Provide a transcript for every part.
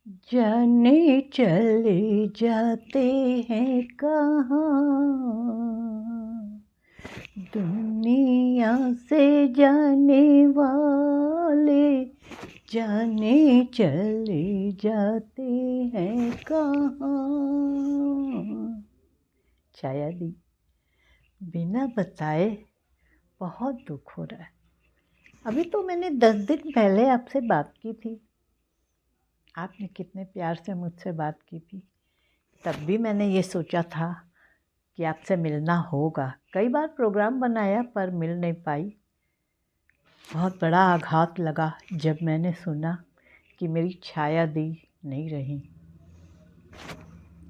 जाने चले जाते हैं कहाँ, दुनिया से जाने वाले जाने चले जाते हैं कहाँ। छाया दी, बिना बताए बहुत दुख हो रहा है। अभी तो मैंने 10 दिन पहले आपसे बात की थी। आपने कितने प्यार से मुझसे बात की थी। तब भी मैंने ये सोचा था कि आपसे मिलना होगा। कई बार प्रोग्राम बनाया पर मिल नहीं पाई। बहुत बड़ा आघात लगा जब मैंने सुना कि मेरी छाया दी नहीं रही।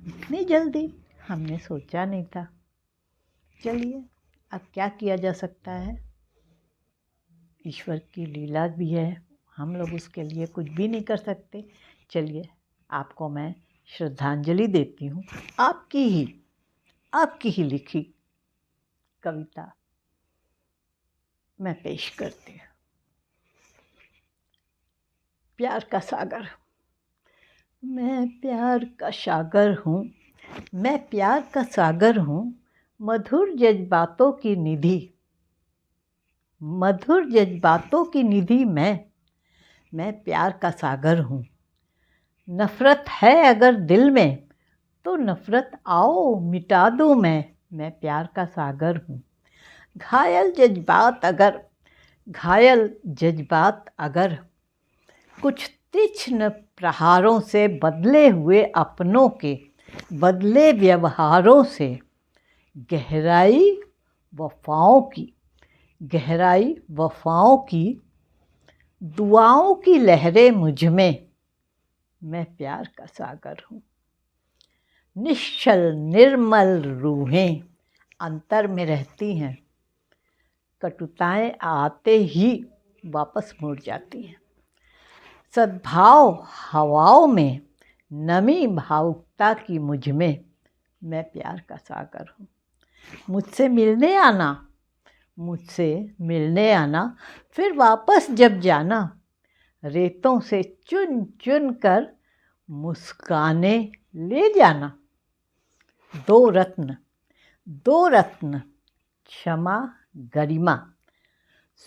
इतनी जल्दी हमने सोचा नहीं था। चलिए, अब क्या किया जा सकता है। ईश्वर की लीला भी है, हम लोग उसके लिए कुछ भी नहीं कर सकते। चलिए, आपको मैं श्रद्धांजलि देती हूँ। आपकी ही लिखी कविता मैं पेश करती हूँ। प्यार का सागर। मैं प्यार का सागर हूँ, मैं प्यार का सागर हूँ, मधुर जज्बातों की निधि, मधुर जज्बातों की निधि मैं प्यार का सागर हूँ। नफ़रत है अगर दिल में तो नफ़रत आओ मिटा दूँ मैं प्यार का सागर हूँ। घायल जज्बात अगर कुछ तीक्ष्ण प्रहारों से बदले हुए अपनों के बदले व्यवहारों से गहराई वफ़ाओं की दुआओं की लहरें मुझ में, मैं प्यार का सागर हूँ। निश्चल निर्मल रूहें अंतर में रहती हैं, कटुताएं आते ही वापस मुड़ जाती हैं। सद्भाव हवाओं में नमी भावुकता की मुझ में, मैं प्यार का सागर हूँ। मुझसे मिलने आना फिर वापस जब जाना, रेतों से चुन चुन कर मुस्काने ले जाना। दो रत्न क्षमा गरिमा,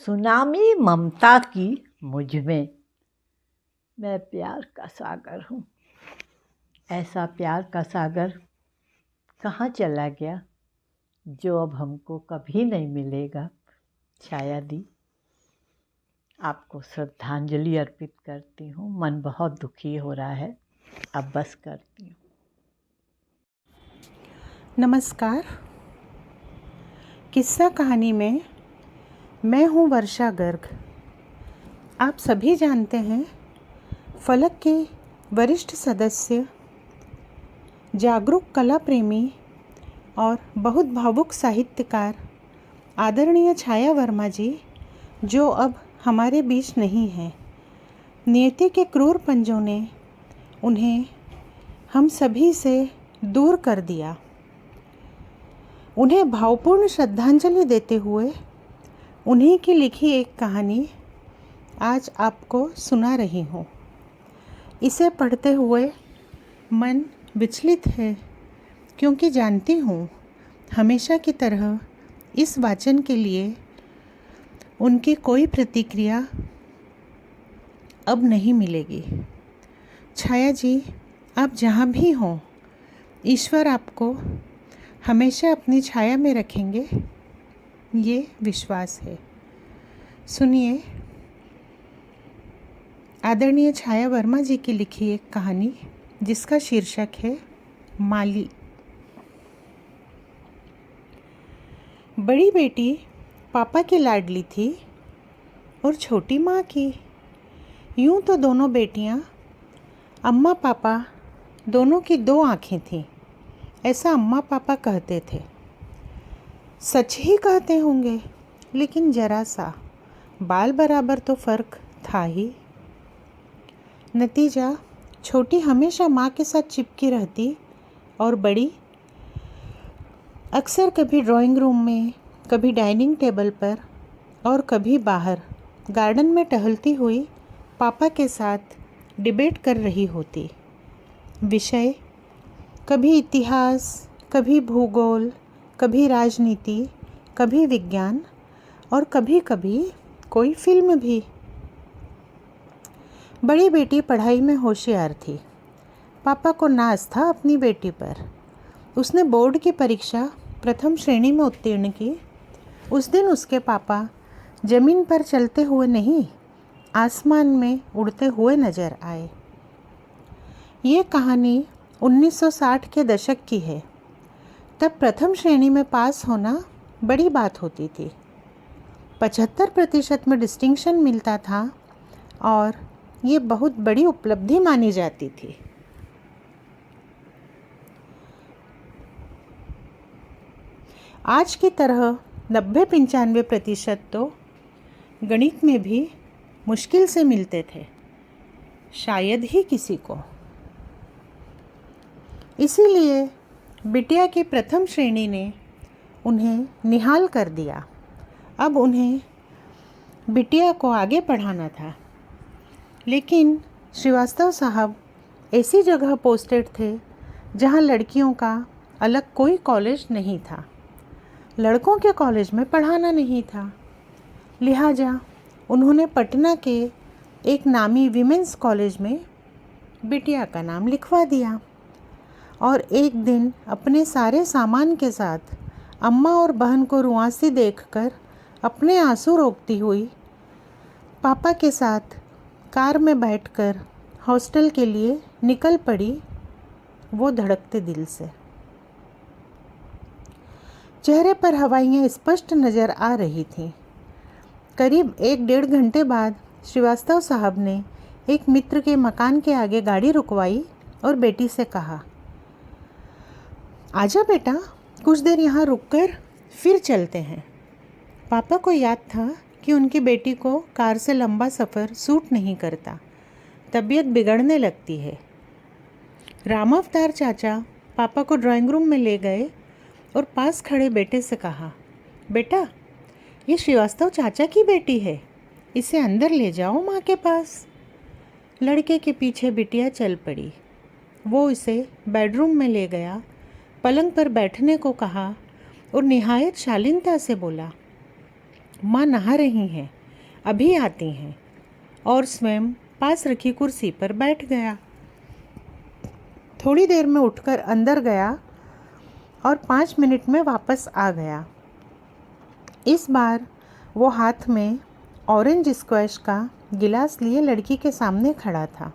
सुनामी ममता की मुझ में, मैं प्यार का सागर हूँ। ऐसा प्यार का सागर कहाँ चला गया जो अब हमको कभी नहीं मिलेगा। छाया दी, आपको श्रद्धांजलि अर्पित करती हूँ। मन बहुत दुखी हो रहा है, अब बस करती हूँ। नमस्कार। किस्सा कहानी में मैं हूँ वर्षा गर्ग। आप सभी जानते हैं, फलक के वरिष्ठ सदस्य, जागरूक कला प्रेमी और बहुत भावुक साहित्यकार आदरणीय छाया वर्मा जी, जो अब हमारे बीच नहीं हैं। नियति के क्रूर पंजों ने उन्हें हम सभी से दूर कर दिया। उन्हें भावपूर्ण श्रद्धांजलि देते हुए उन्हीं की लिखी एक कहानी आज आपको सुना रही हूँ। इसे पढ़ते हुए मन विचलित है, क्योंकि जानती हूँ हमेशा की तरह इस वाचन के लिए उनकी कोई प्रतिक्रिया अब नहीं मिलेगी। छाया जी, आप जहाँ भी हों, ईश्वर आपको हमेशा अपनी छाया में रखेंगे, ये विश्वास है। सुनिए आदरणीय छाया वर्मा जी की लिखी एक कहानी, जिसका शीर्षक है माली। बड़ी बेटी पापा की लाडली थी और छोटी माँ की। यूँ तो दोनों बेटियाँ अम्मा पापा दोनों की दो आँखें थीं, ऐसा अम्मा पापा कहते थे। सच ही कहते होंगे, लेकिन जरा सा बाल बराबर तो फ़र्क था ही। नतीजा, छोटी हमेशा माँ के साथ चिपकी रहती और बड़ी अक्सर कभी ड्राइंग रूम में, कभी डाइनिंग टेबल पर और कभी बाहर गार्डन में टहलती हुई पापा के साथ डिबेट कर रही होती। विषय कभी इतिहास, कभी भूगोल, कभी राजनीति, कभी विज्ञान और कभी कभी कोई फिल्म भी। बड़ी बेटी पढ़ाई में होशियार थी। पापा को नाज था अपनी बेटी पर। उसने बोर्ड की परीक्षा प्रथम श्रेणी में उत्तीर्ण की। उस दिन उसके पापा जमीन पर चलते हुए नहीं, आसमान में उड़ते हुए नजर आए। ये कहानी 1960 के दशक की है। तब प्रथम श्रेणी में पास होना बड़ी बात होती थी। 75% में डिस्टिंक्शन मिलता था और ये बहुत बड़ी उपलब्धि मानी जाती थी। आज की तरह 90-95% तो गणित में भी मुश्किल से मिलते थे, शायद ही किसी को। इसीलिए बिटिया की प्रथम श्रेणी ने उन्हें निहाल कर दिया। अब उन्हें बिटिया को आगे पढ़ाना था। लेकिन श्रीवास्तव साहब ऐसी जगह पोस्टेड थे जहां लड़कियों का अलग कोई कॉलेज नहीं था, लड़कों के कॉलेज में पढ़ाना नहीं था। लिहाजा उन्होंने पटना के एक नामी विमेंस कॉलेज में बिटिया का नाम लिखवा दिया और एक दिन अपने सारे सामान के साथ अम्मा और बहन को रुआंसी देखकर अपने आंसू रोकती हुई पापा के साथ कार में बैठकर हॉस्टल के लिए निकल पड़ी, वो धड़कते दिल से। चेहरे पर हवाइयाँ स्पष्ट नज़र आ रही थीं। करीब 1-1.5 घंटे बाद श्रीवास्तव साहब ने एक मित्र के मकान के आगे गाड़ी रुकवाई और बेटी से कहा, आजा बेटा, कुछ देर यहाँ रुककर फिर चलते हैं। पापा को याद था कि उनकी बेटी को कार से लंबा सफ़र सूट नहीं करता, तबीयत बिगड़ने लगती है। रामावतार चाचा पापा को ड्राइंग रूम में ले गए और पास खड़े बेटे से कहा, बेटा, ये श्रीवास्तव चाचा की बेटी है, इसे अंदर ले जाओ माँ के पास। लड़के के पीछे बिटिया चल पड़ी। वो इसे बेडरूम में ले गया, पलंग पर बैठने को कहा और निहायत शालीनता से बोला, माँ नहा रही हैं, अभी आती हैं, और स्वयं पास रखी कुर्सी पर बैठ गया। थोड़ी देर में उठकर अंदर गया और 5 मिनट में वापस आ गया। इस बार वो हाथ में ऑरेंज स्क्वैश का गिलास लिए लड़की के सामने खड़ा था।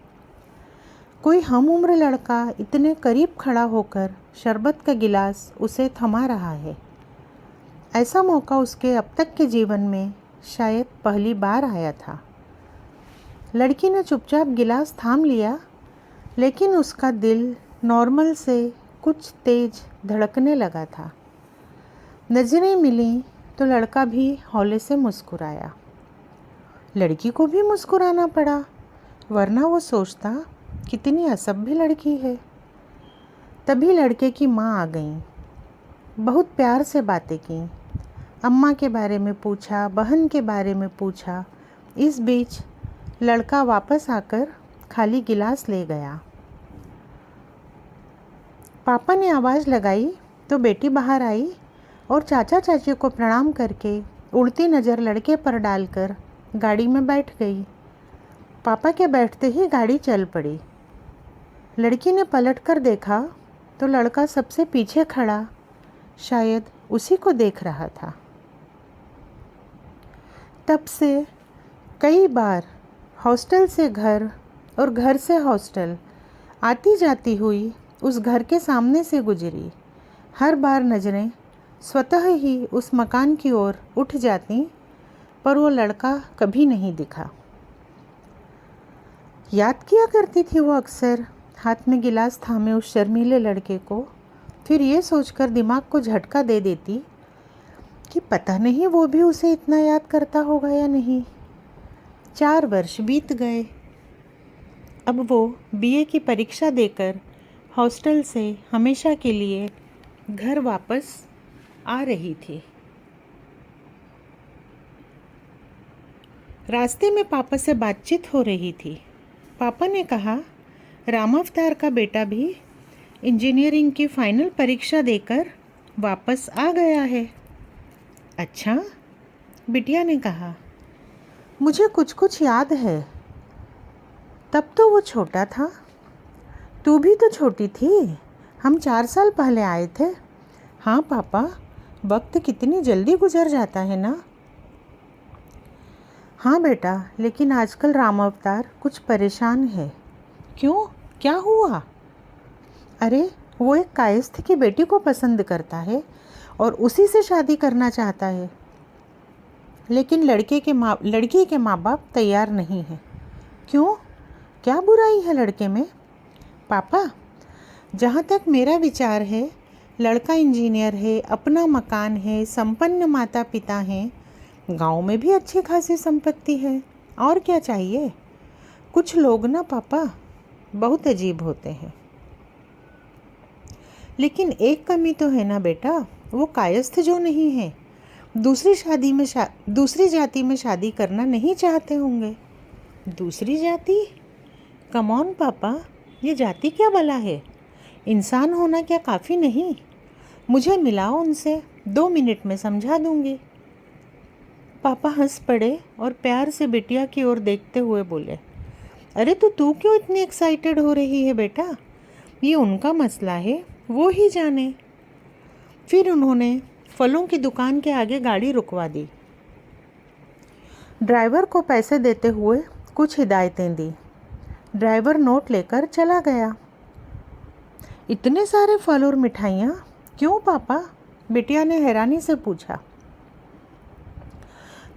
कोई हम उम्र लड़का इतने करीब खड़ा होकर शरबत का गिलास उसे थमा रहा है, ऐसा मौका उसके अब तक के जीवन में शायद पहली बार आया था। लड़की ने चुपचाप गिलास थाम लिया, लेकिन उसका दिल नॉर्मल से कुछ तेज धड़कने लगा था। नजरें मिलीं तो लड़का भी हौले से मुस्कुराया। लड़की को भी मुस्कुराना पड़ा, वरना वो सोचता कितनी असभ्य लड़की है। तभी लड़के की माँ आ गई। बहुत प्यार से बातें की, अम्मा के बारे में पूछा, बहन के बारे में पूछा। इस बीच लड़का वापस आकर खाली गिलास ले गया। पापा ने आवाज़ लगाई तो बेटी बाहर आई और चाचा चाची को प्रणाम करके उड़ती नज़र लड़के पर डालकर गाड़ी में बैठ गई। पापा के बैठते ही गाड़ी चल पड़ी। लड़की ने पलटकर देखा तो लड़का सबसे पीछे खड़ा शायद उसी को देख रहा था। तब से कई बार हॉस्टल से घर और घर से हॉस्टल आती जाती हुई उस घर के सामने से गुजरी। हर बार नज़रें स्वतः ही उस मकान की ओर उठ जाती, पर वो लड़का कभी नहीं दिखा। याद किया करती थी वो अक्सर हाथ में गिलास थामे उस शर्मीले लड़के को, फिर ये सोचकर दिमाग को झटका दे देती कि पता नहीं वो भी उसे इतना याद करता होगा या नहीं। 4 वर्ष बीत गए। अब वो बीए की परीक्षा देकर हॉस्टल से हमेशा के लिए घर वापस आ रही थी। रास्ते में पापा से बातचीत हो रही थी। पापा ने कहा, रामावतार का बेटा भी इंजीनियरिंग की फाइनल परीक्षा देकर वापस आ गया है। अच्छा, बिटिया ने कहा। मुझे कुछ कुछ याद है। तब तो वो छोटा था। तू भी तो छोटी थी। हम 4 साल पहले आए थे। हाँ पापा, वक्त कितनी जल्दी गुजर जाता है ना। हाँ बेटा, लेकिन आजकल रामावतार कुछ परेशान है। क्यों, क्या हुआ? अरे, वो एक कायस्थ की बेटी को पसंद करता है और उसी से शादी करना चाहता है, लेकिन लड़की के माँ बाप तैयार नहीं हैं। क्यों, क्या बुराई है लड़के में? पापा, जहाँ तक मेरा विचार है, लड़का इंजीनियर है, अपना मकान है, संपन्न माता पिता हैं, गांव में भी अच्छी खासी संपत्ति है, और क्या चाहिए? कुछ लोग ना पापा बहुत अजीब होते हैं। लेकिन एक कमी तो है ना बेटा, वो कायस्थ जो नहीं है, दूसरी जाति में शादी करना नहीं चाहते होंगे। दूसरी जाति? कम ऑन पापा, ये जाति क्या भला है? इंसान होना क्या काफ़ी नहीं? मुझे मिलाओ उनसे, 2 मिनट में समझा दूंगी। पापा हंस पड़े और प्यार से बिटिया की ओर देखते हुए बोले, अरे तो तू क्यों इतनी एक्साइटेड हो रही है बेटा? ये उनका मसला है, वो ही जाने। फिर उन्होंने फलों की दुकान के आगे गाड़ी रुकवा दी। ड्राइवर को पैसे देते हुए कुछ हिदायतें दी। ड्राइवर नोट लेकर चला गया। इतने सारे फल और मिठाइयाँ क्यों पापा? बिटिया ने हैरानी से पूछा।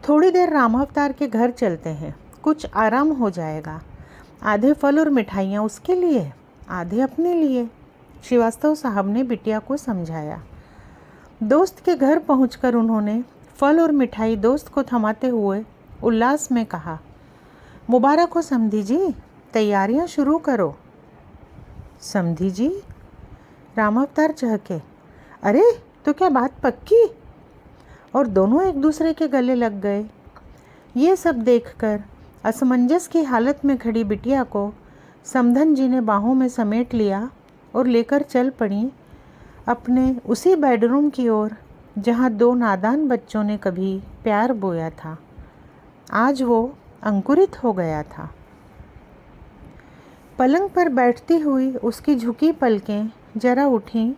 थोड़ी देर रामावतार के घर चलते हैं, कुछ आराम हो जाएगा। आधे फल और मिठाइयाँ उसके लिए, आधे अपने लिए, श्रीवास्तव साहब ने बिटिया को समझाया। दोस्त के घर पहुंचकर उन्होंने फल और मिठाई दोस्त को थमाते हुए उल्लास में कहा, मुबारक हो समधी जी, तैयारियां शुरू करो। समधी जी? रामावतार चहके, अरे तो क्या बात पक्की? और दोनों एक दूसरे के गले लग गए। ये सब देखकर असमंजस की हालत में खड़ी बिटिया को समधन जी ने बाहों में समेट लिया और लेकर चल पड़ी अपने उसी बेडरूम की ओर जहाँ 2 नादान बच्चों ने कभी प्यार बोया था। आज वो अंकुरित हो गया था। पलंग पर बैठती हुई उसकी झुकी पलकें जरा उठीं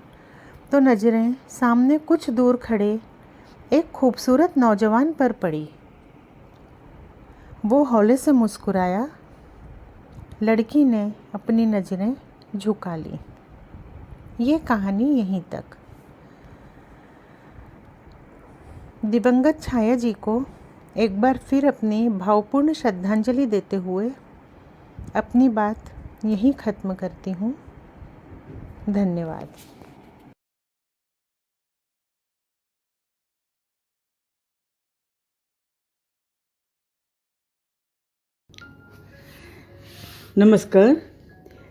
तो नज़रें सामने कुछ दूर खड़े एक खूबसूरत नौजवान पर पड़ी। वो हौले से मुस्कुराया। लड़की ने अपनी नज़रें झुका ली। ये कहानी यहीं तक। दिवंगत छाया जी को एक बार फिर अपनी भावपूर्ण श्रद्धांजलि देते हुए अपनी बात यहीं ख़त्म करती हूँ। धन्यवाद। नमस्कार।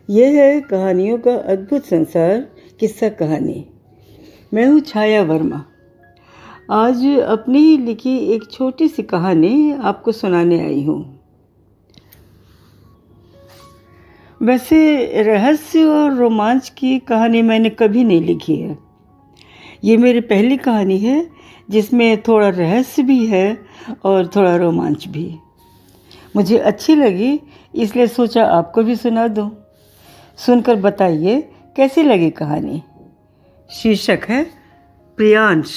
यह है कहानियों का अद्भुत संसार किस्सा कहानी। मैं हूँ छाया वर्मा। आज अपनी ही लिखी एक छोटी सी कहानी आपको सुनाने आई हूँ। वैसे रहस्य और रोमांच की कहानी मैंने कभी नहीं लिखी है। ये मेरी पहली कहानी है जिसमें थोड़ा रहस्य भी है और थोड़ा रोमांच भी। मुझे अच्छी लगी इसलिए सोचा आपको भी सुना दूं। सुनकर बताइए कैसी लगी कहानी। शीर्षक है प्रियांश।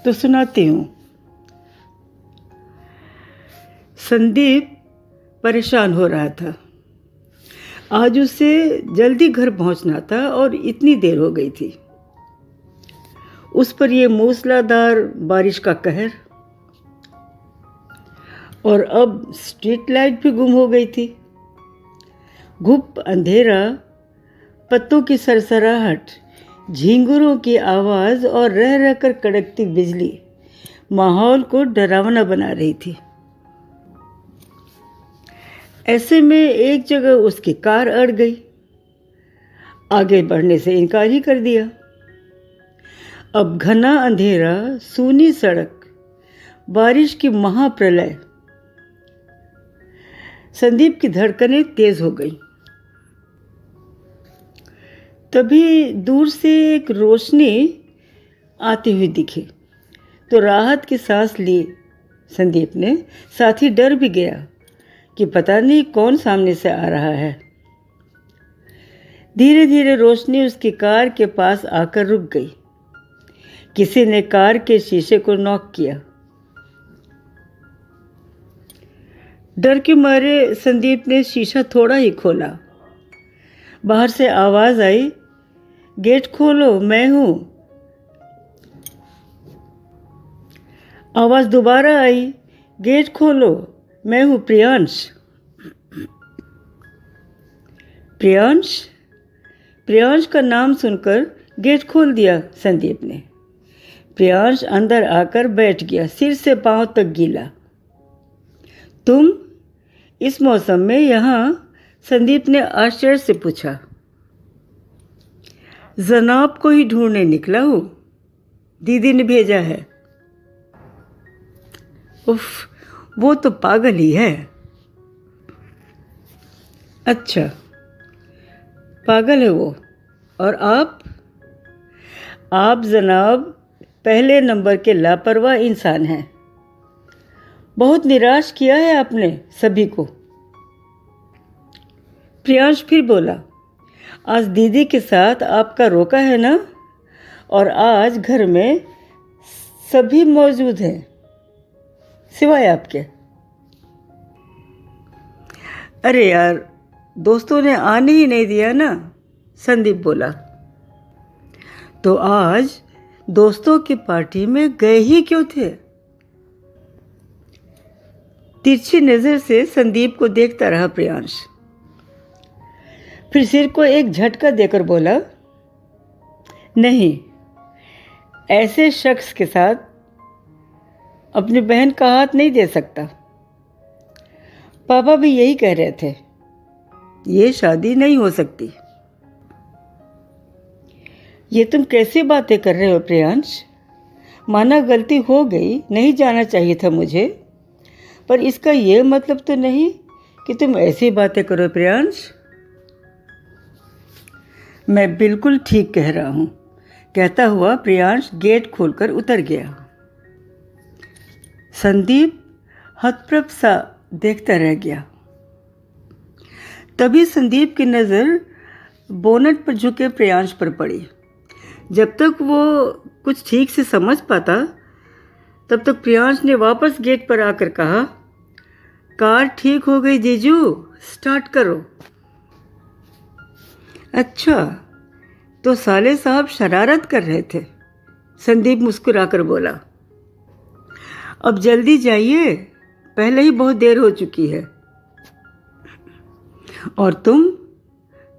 तो सुनाती हूँ। संदीप परेशान हो रहा था। आज उसे जल्दी घर पहुंचना था और इतनी देर हो गई थी। उस पर यह मूसलाधार बारिश का कहर, और अब स्ट्रीट लाइट भी गुम हो गई थी। घुप अंधेरा, पत्तों की सरसराहट, झींगुरों की आवाज़ और रह रहकर कड़कती बिजली माहौल को डरावना बना रही थी। ऐसे में एक जगह उसकी कार अड़ गई। आगे बढ़ने से इनकार ही कर दिया। अब घना अंधेरा, सूनी सड़क, बारिश की महाप्रलय, संदीप की धड़कनें तेज हो गई। तभी दूर से एक रोशनी आती हुई दिखी तो राहत की सांस ली संदीप ने। साथ ही डर भी गया कि पता नहीं कौन सामने से आ रहा है। धीरे धीरे रोशनी उसकी कार के पास आकर रुक गई। किसी ने कार के शीशे को नॉक किया। डर के मारे संदीप ने शीशा थोड़ा ही खोला। बाहर से आवाज आई, गेट खोलो, मैं हूं। आवाज दोबारा आई, गेट खोलो, मैं हूं प्रियांश। प्रियांश प्रियांश का नाम सुनकर गेट खोल दिया संदीप ने। प्रियांश अंदर आकर बैठ गया, सिर से पांव तक गीला। तुम इस मौसम में यहाँ? संदीप ने आश्चर्य से पूछा। जनाब को ही ढूंढने निकला हूँ, दीदी ने भेजा है। उफ, वो तो पागल ही है। अच्छा, पागल है वो। और आप जनाब पहले नंबर के लापरवाह इंसान हैं। बहुत निराश किया है आपने सभी को। प्रियांश फिर बोला, आज दीदी के साथ आपका रोका है ना, और आज घर में सभी मौजूद हैं सिवाय आपके। अरे यार, दोस्तों ने आने ही नहीं दिया ना, संदीप बोला। तो आज दोस्तों की पार्टी में गए ही क्यों थे? तिरछी नजर से संदीप को देखता रहा प्रियांश। फिर सिर को एक झटका देकर बोला, नहीं, ऐसे शख्स के साथ अपनी बहन का हाथ नहीं दे सकता। पापा भी यही कह रहे थे, ये शादी नहीं हो सकती। ये तुम कैसी बातें कर रहे हो प्रियांश? माना गलती हो गई, नहीं जाना चाहिए था मुझे, पर इसका ये मतलब तो नहीं कि तुम ऐसी बातें करो प्रियांश। मैं बिल्कुल ठीक कह रहा हूँ, कहता हुआ प्रियांश गेट खोलकर उतर गया। संदीप हतप्रभ सा देखता रह गया। तभी संदीप की नज़र बोनट पर झुके प्रियांश पर पड़ी। जब तक वो कुछ ठीक से समझ पाता, तब तक प्रियांश ने वापस गेट पर आकर कहा, कार ठीक हो गई जीजू, स्टार्ट करो। अच्छा, तो साले साहब शरारत कर रहे थे, संदीप मुस्कुराकर बोला। अब जल्दी जाइए, पहले ही बहुत देर हो चुकी है। और तुम?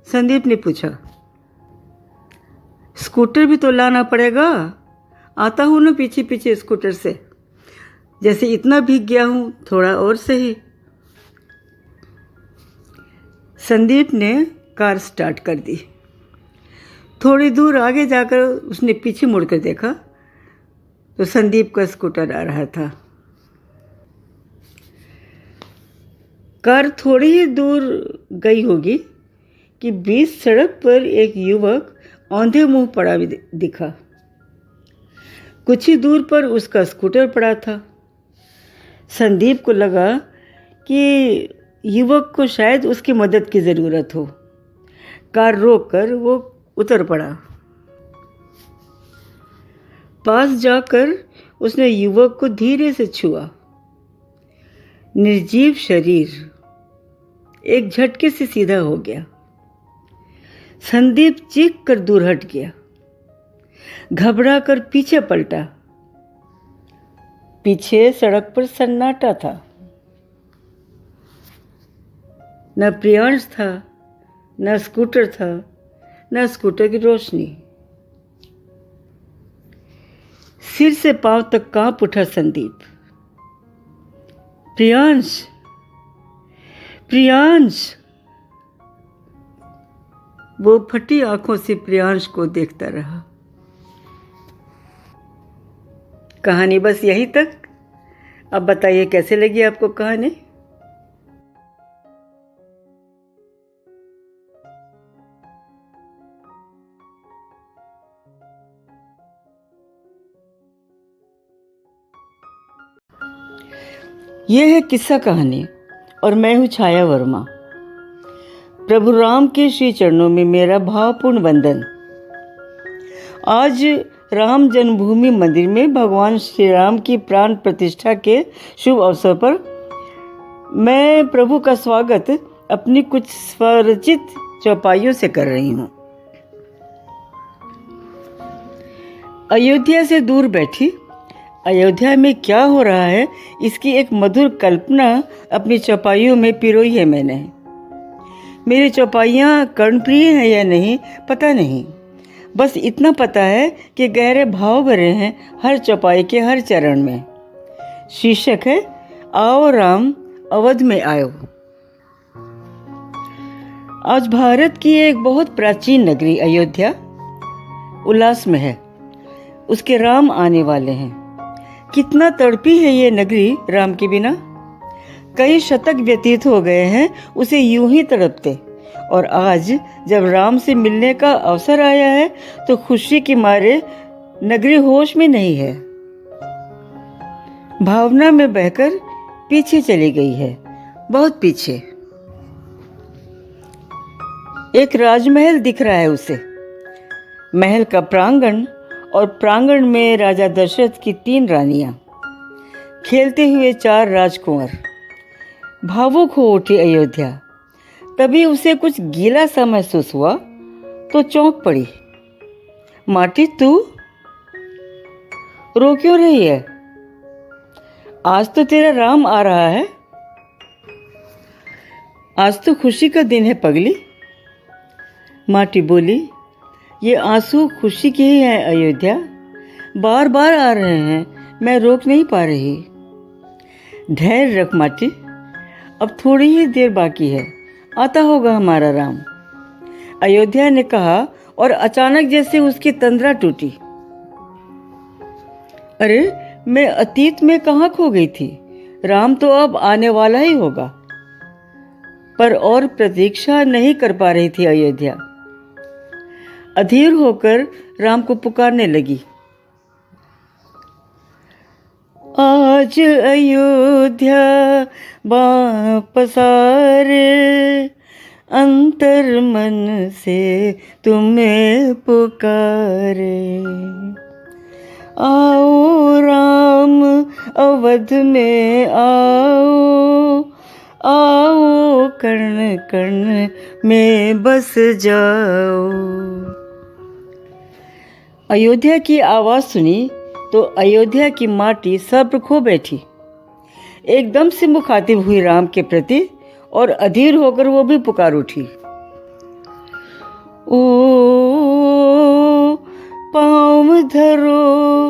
संदीप ने पूछा। स्कूटर भी तो लाना पड़ेगा, आता हूँ ना पीछे पीछे स्कूटर से। जैसे इतना भीग गया हूँ, थोड़ा और सही। संदीप ने कार स्टार्ट कर दी। थोड़ी दूर आगे जाकर उसने पीछे मुड़कर देखा तो संदीप का स्कूटर आ रहा था। कार थोड़ी ही दूर गई होगी कि बीच सड़क पर एक युवक औंधे मुंह पड़ा भी दिखा। कुछ ही दूर पर उसका स्कूटर पड़ा था। संदीप को लगा कि युवक को शायद उसकी मदद की ज़रूरत हो। कार रोककर वो उतर पड़ा। पास जाकर उसने युवक को धीरे से छुआ। निर्जीव शरीर एक झटके से सीधा हो गया। संदीप चीख कर दूर हट गया। घबरा कर पीछे पलटा। पीछे सड़क पर सन्नाटा था। न प्रियांश था, न स्कूटर था, न स्कूटर की रोशनी। सिर से पांव तक कांप उठा संदीप। प्रियांश, प्रियांश! वो फटी आंखों से प्रियांश को देखता रहा। कहानी बस यहीं तक। अब बताइए कैसे लगी आपको कहानी। यह है किस्सा कहानी और मैं हूँ छाया वर्मा। प्रभु राम के श्री चरणों में मेरा भावपूर्ण वंदन। आज राम जन्मभूमि मंदिर में भगवान श्री राम की प्राण प्रतिष्ठा के शुभ अवसर पर मैं प्रभु का स्वागत अपनी कुछ स्वरचित चौपाइयों से कर रही हूँ। अयोध्या से दूर बैठी अयोध्या में क्या हो रहा है, इसकी एक मधुर कल्पना अपनी चौपाइयों में पिरोई है मैंने। मेरी चौपाइयाँ कर्णप्रिय हैं या नहीं पता नहीं, बस इतना पता है कि गहरे भाव भरे हैं हर चौपाई के हर चरण में। शीर्षक है आओ राम अवध में आयो। आज भारत की एक बहुत प्राचीन नगरी अयोध्या उल्लास में है। उसके राम आने वाले हैं। कितना तड़पी है ये नगरी राम के बिना। कई शतक व्यतीत हो गए हैं उसे यूं ही तड़पते, और आज जब राम से मिलने का अवसर आया है तो खुशी के मारे नगरी होश में नहीं है। भावना में बहकर पीछे चली गई है, बहुत पीछे। एक राजमहल दिख रहा है उसे। महल का प्रांगण और प्रांगण में राजा दशरथ की 3 रानियां, खेलते हुए 4 राजकुंवर। भावुक हो उठी अयोध्या। तभी उसे कुछ गीला सा महसूस हुआ तो चौंक पड़ी। माटी तू रो क्यों रही है? आज तो तेरा राम आ रहा है। आज तो खुशी का दिन है पगली। माटी बोली, ये आंसू खुशी के ही हैं अयोध्या, बार बार आ रहे हैं, मैं रोक नहीं पा रही। धैर्य रख माटी, अब थोड़ी ही देर बाकी है, आता होगा हमारा राम। अयोध्या ने कहा और अचानक जैसे उसकी तंद्रा टूटी। अरे मैं अतीत में कहाँ खो गई थी? राम तो अब आने वाला ही होगा। पर और प्रतीक्षा नहीं कर पा रही थी अयोध्या। अधीर होकर राम को पुकारने लगी। आज अयोध्या वापस आ रे, अंतर मन से तुम्हें पुकारे। आओ राम अवध में आओ, आओ कर्ण कर्ण में बस जाओ। अयोध्या की आवाज सुनी तो अयोध्या की माटी सब्र खो बैठी। एकदम से मुखातिब हुई राम के प्रति और अधीर होकर वो भी पुकार उठी। ओ पाँव धरो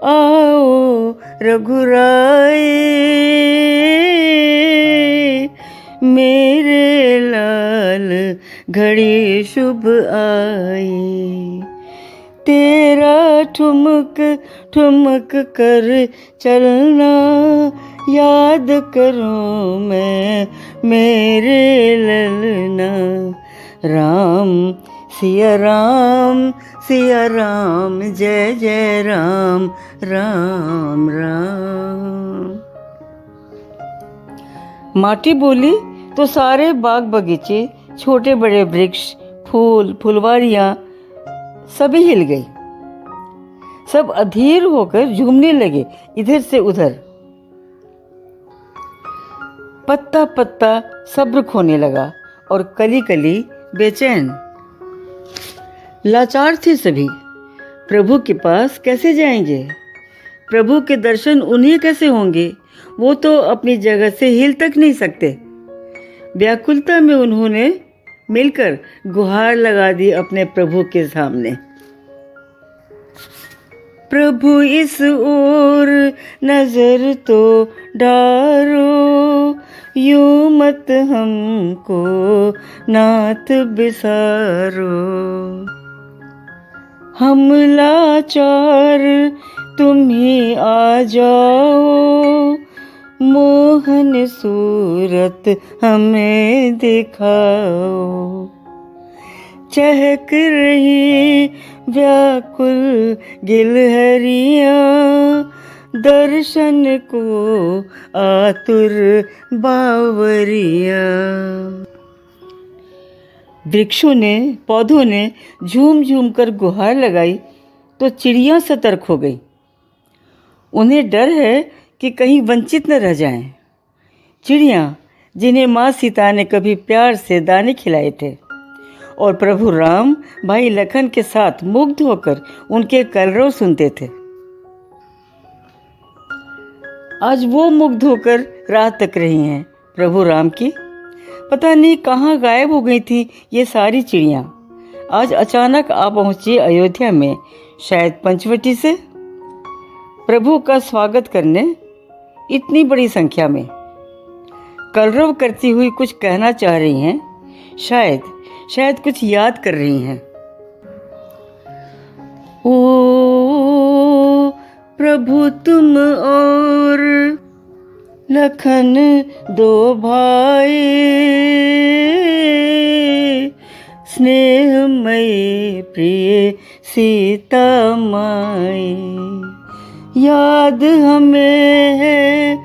आओ रघुराए, मेरे लाल घड़ी शुभ आई। तेरा ठुमक ठुमक कर चलना याद करूं मैं मेरे ललना। राम सिया राम जय जय राम राम राम। माटी बोली तो सारे बाग बगीचे, छोटे बड़े वृक्ष, फूल फुलवारियां सभी हिल गई। सब अधीर होकर झूमने लगे इधर से उधर। पत्ता पत्ता सब्र खोने लगा और कली कली बेचैन। लाचार थे सभी। प्रभु के पास कैसे जाएंगे? प्रभु के दर्शन उन्हें कैसे होंगे? वो तो अपनी जगह से हिल तक नहीं सकते। व्याकुलता में उन्होंने मिलकर गुहार लगा दी अपने प्रभु के सामने। प्रभु इस ओर नजर तो डारो, यूं मत हमको नाथ बिसारो। हम लाचार तुम ही आ जाओ, मोहन सूरत हमें दिखाओ। चहक रही व्याकुल गिलहरियाँ, दर्शन को आतुर बावरिया। वृक्षों ने, पौधों ने झूम झूम कर गुहार लगाई तो चिड़ियां सतर्क हो गई। उन्हें डर है कि कहीं वंचित न रह जाएं। चिड़ियां जिन्हें माँ सीता ने कभी प्यार से दाने खिलाए थे और प्रभु राम भाई लखन के साथ मुग्ध होकर उनके कलरव सुनते थे, आज वो मुग्ध होकर राह तक रही हैं प्रभु राम की। पता नहीं कहाँ गायब हो गई थी ये सारी चिड़ियाँ। आज अचानक आ पहुँची अयोध्या में, शायद पंचवटी से, प्रभु का स्वागत करने इतनी बड़ी संख्या में। कलरव करती हुई कुछ कहना चाह रही हैं, शायद कुछ याद कर रही हैं। ओ प्रभु तुम और लखन दो भाई, स्नेहमयी प्रिय सीता माई, याद हमें है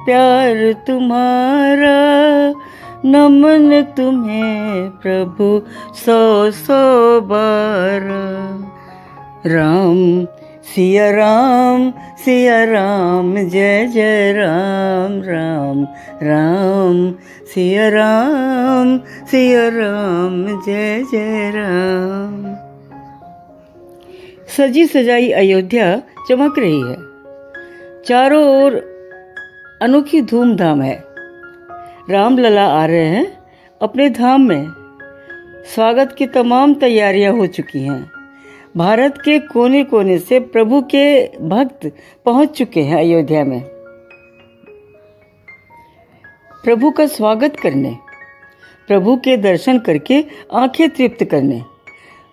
प्यार तुम्हारा, नमन तुम्हें प्रभु सौ सौ बारा। राम सिया राम जय जय राम राम राम, सिया राम जय जय राम। सजी सजाई अयोध्या चमक रही है, चारों ओर अनोखी धूमधाम है। रामलला आ रहे हैं अपने धाम में। स्वागत की तमाम तैयारियां हो चुकी हैं। भारत के कोने कोने से प्रभु के भक्त पहुंच चुके हैं अयोध्या में प्रभु का स्वागत करने, प्रभु के दर्शन करके आंखें तृप्त करने।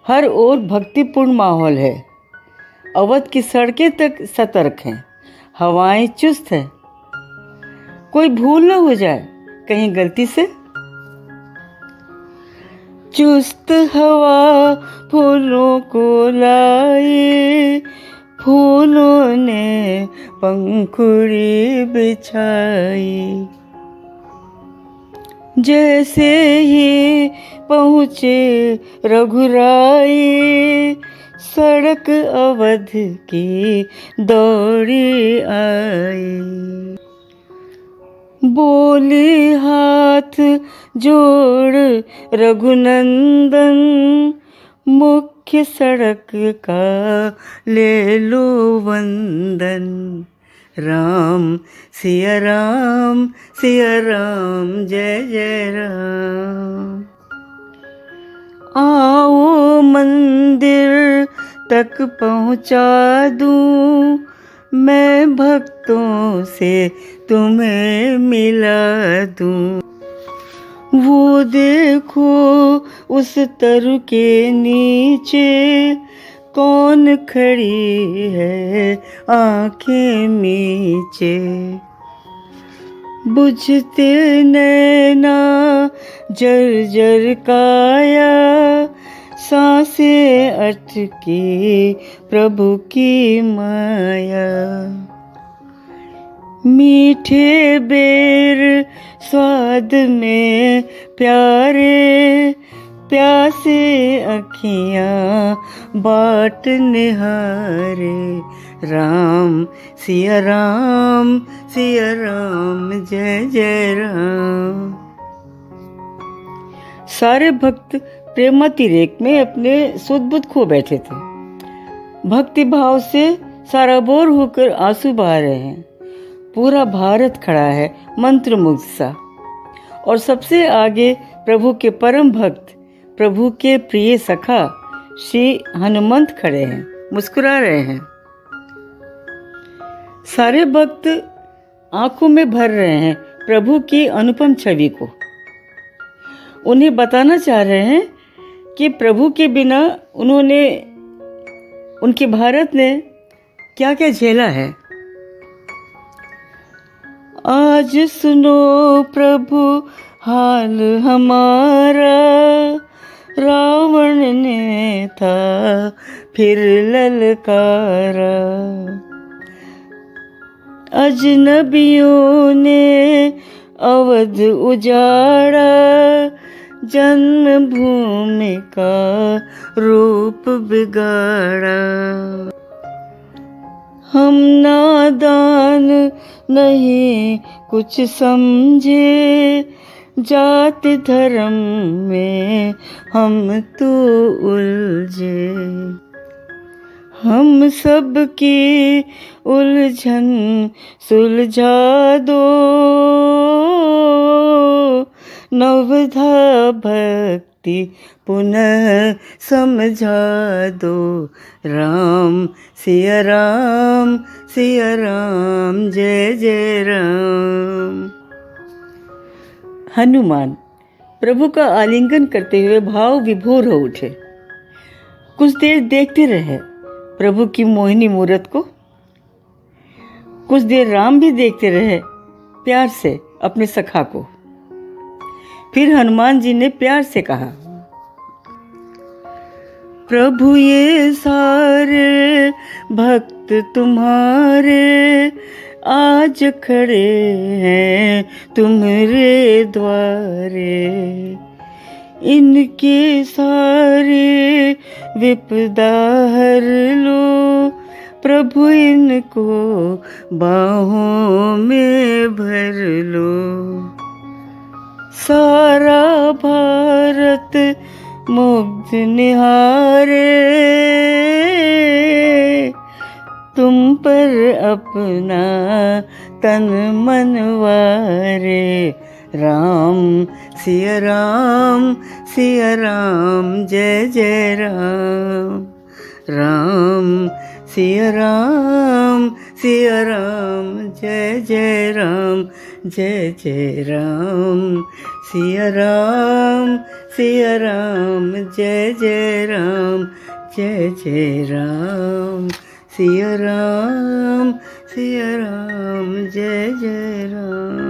हर ओर भक्तिपूर्ण माहौल है। अवध की सड़कें तक सतर्क हैं, हवाएं चुस्त हैं। कोई भूल न हो जाए कहीं गलती से। चुस्त हवा फूलों को लाई, फूलों ने पंखुड़ी बिछाई। जैसे ही पहुँचे रघुराई, सड़क अवध की दौड़ी आई। बोली हाथ जोड़ रघुनंदन, मुख्य सड़क का ले लो वंदन। राम सिया राम जय जय राम। आओ मंदिर तक पहुँचा दूं, मैं भक्तों से तुम्हें मिला दूं। वो देखो उस तरु के नीचे, कौन खड़ी है आंखें मीचे। बुझते नैना जर्जर काया, सांसें अटकी प्रभु की माया। मीठे बेर स्वाद में प्यारे, प्यासे अखियाँ बाट निहारे। राम सिया राम जय जय राम। सारे भक्त प्रेमातिरेक में अपने सुध-बुध खो बैठे थे। भक्ति भाव से सराबोर होकर आंसू बहा रहे हैं। पूरा भारत खड़ा है मंत्रमुग्ध सा, और सबसे आगे प्रभु के परम भक्त, प्रभु के प्रिय सखा श्री हनुमंत खड़े हैं, मुस्कुरा रहे हैं। सारे भक्त आंखों में भर रहे हैं प्रभु की अनुपम छवि को। उन्हें बताना चाह रहे हैं कि प्रभु के बिना उनके भारत ने क्या क्या झेला है। आज सुनो प्रभु हाल हमारा, रावण ने था फिर ललकारा। अजनबियों ने अवध उजाड़ा, जन्मभूमि का रूप बिगाड़ा। हम नादान नहीं कुछ समझे, जात धर्म में हम तो उलझे। हम सब की उलझन सुलझा दो, नवधा भक्ति पुनः समझा दो। राम सिया राम, सिया राम, जय जय राम। हनुमान प्रभु का आलिंगन करते हुए भाव विभोर हो उठे। कुछ देर देखते रहे प्रभु की मोहिनी मूरत को। कुछ देर राम भी देखते रहे प्यार से अपने सखा को। फिर हनुमान जी ने प्यार से कहा, प्रभु ये सारे भक्त तुम्हारे आज खड़े हैं तुम्हारे द्वारे। इनके सारे विपदा हर लो, प्रभु इनको बाहों में भर लो। सारा भारत मुग्ध निहारे, तुम पर अपना तन मन वारे। राम सिया राम, सिया राम, जय जय राम। राम सिया राम, सिया राम, जय जय राम, जय जय राम। सिया राम, सिया राम, जय जय राम, जय जय राम। सिया राम, सिया राम, जय जय राम।